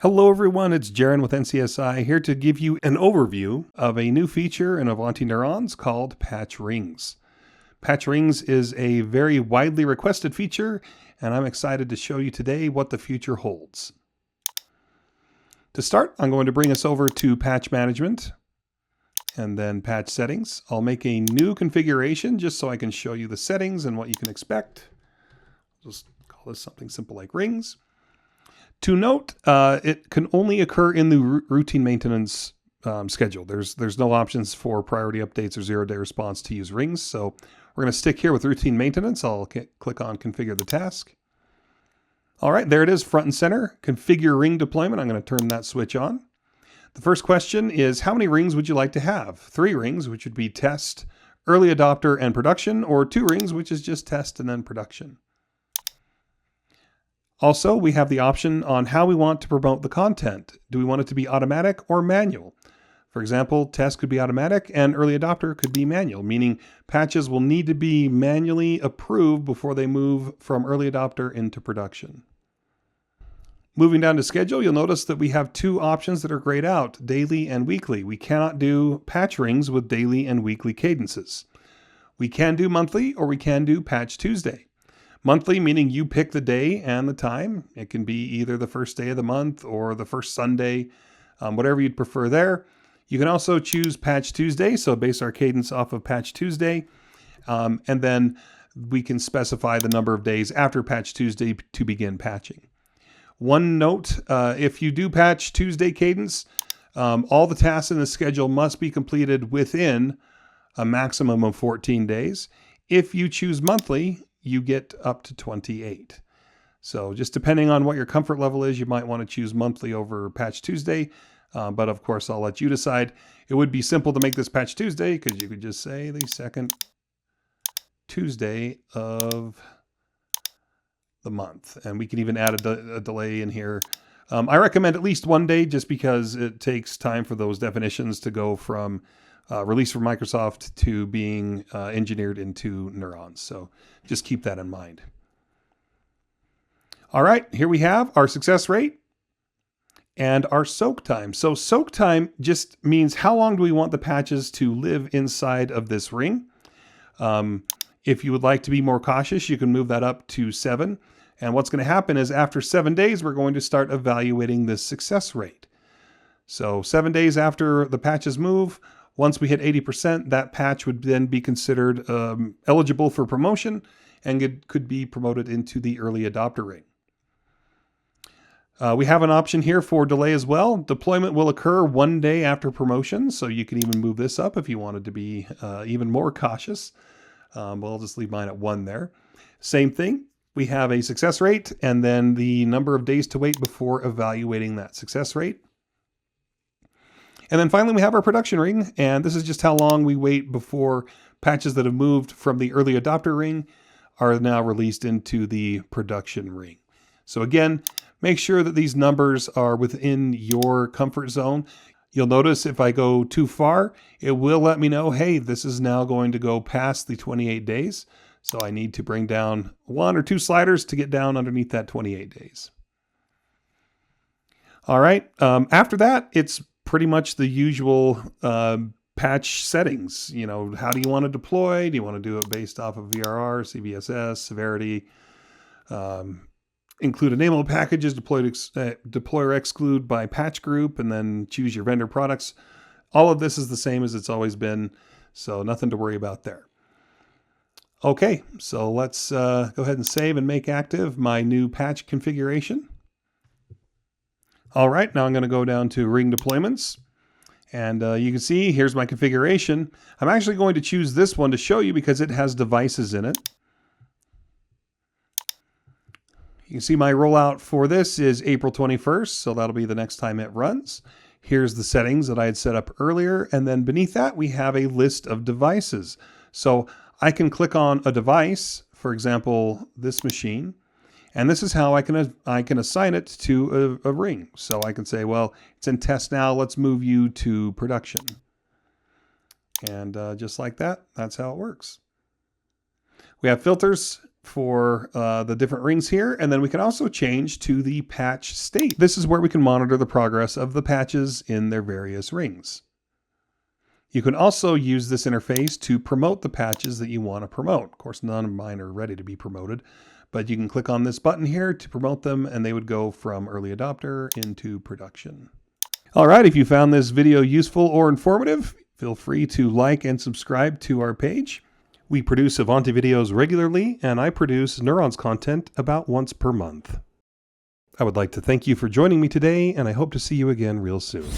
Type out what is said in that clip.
Hello everyone, it's Jaren with NCSI here to give you an overview of a new feature in Ivanti Neurons called Patch Rings. Patch Rings is a very widely requested feature, and I'm excited to show you today what the future holds. To start, I'm going to bring us over to Patch Management and then Patch Settings. I'll make a new configuration just so I can show you the settings and what you can expect. Just call this something simple like rings. To note, it can only occur in the routine maintenance schedule. There's no options for priority updates or zero-day response to use rings. So we're going to stick here with routine maintenance. I'll click on configure the task. All right, there it is, front and center. Configure ring deployment. I'm going to turn that switch on. The first question is, how many rings would you like to have? 3 rings, which would be test, early adopter, and production, or 2 rings, which is just test and then production. Also, we have the option on how we want to promote the content. Do we want it to be automatic or manual? For example, test could be automatic and early adopter could be manual, meaning patches will need to be manually approved before they move from early adopter into production. Moving down to schedule, you'll notice that we have 2 options that are grayed out, daily and weekly. We cannot do patch rings with daily and weekly cadences. We can do monthly or we can do patch Tuesday. Monthly, meaning you pick the day and the time. It can be either the first day of the month or the first Sunday, whatever you'd prefer there. You can also choose Patch Tuesday, so base our cadence off of Patch Tuesday. And then we can specify the number of days after Patch Tuesday to begin patching. One note, if you do Patch Tuesday cadence, all the tasks in the schedule must be completed within a maximum of 14 days. If you choose monthly, you get up to 28. So just depending on what your comfort level is, you might want to choose monthly over Patch Tuesday. But of course, I'll let you decide. It would be simple to make this Patch Tuesday because you could just say the second Tuesday of the month. And we can even add a delay in here. I recommend at least 1 day just because it takes time for those definitions to go from released from Microsoft to being engineered into Neurons. So just keep that in mind. All right, here we have our success rate and our soak time. So soak time just means how long do we want the patches to live inside of this ring. If you would like to be more cautious, you can move that up to 7. And what's going to happen is after 7 days, we're going to start evaluating this success rate. So 7 days after the patches move, once we hit 80%, that patch would then be considered eligible for promotion and it could be promoted into the early adopter ring. We have an option here for delay as well. Deployment will occur 1 day after promotion, so you can even move this up if you wanted to be even more cautious. I'll just leave mine at 1 there. Same thing, we have a success rate and then the number of days to wait before evaluating that success rate. And then finally, we have our production ring, and this is just how long we wait before patches that have moved from the early adopter ring are now released into the production ring. So again, make sure that these numbers are within your comfort zone. You'll notice if I go too far, it will let me know, hey, this is now going to go past the 28 days. So I need to bring down 1 or 2 sliders to get down underneath that 28 days. All right, after that, it's pretty much the usual patch settings. You know, how do you want to deploy? Do you want to do it based off of VRR, CVSS, severity? Include enable packages, deploy or exclude by patch group, and then choose your vendor products. All of this is the same as it's always been, so nothing to worry about there. Okay, so let's go ahead and save and make active my new patch configuration. All right, now I'm going to go down to ring deployments. And you can see here's my configuration. I'm actually going to choose this one to show you because it has devices in it. You can see my rollout for this is April 21st, so that'll be the next time it runs. Here's the settings that I had set up earlier, and then beneath that we have a list of devices. So I can click on a device, for example, this machine, and this is how I can assign it to a ring. So I can say, well, it's in test now, let's move you to production. And just like that, that's how it works. We have filters for the different rings here, and then we can also change to the patch state. This is where we can monitor the progress of the patches in their various rings. You can also use this interface to promote the patches that you want to promote. Of course, none of mine are ready to be promoted, but you can click on this button here to promote them, and they would go from early adopter into production. All right, if you found this video useful or informative, feel free to like and subscribe to our page. We produce Ivanti videos regularly, and I produce Neurons content about once per month. I would like to thank you for joining me today, and I hope to see you again real soon.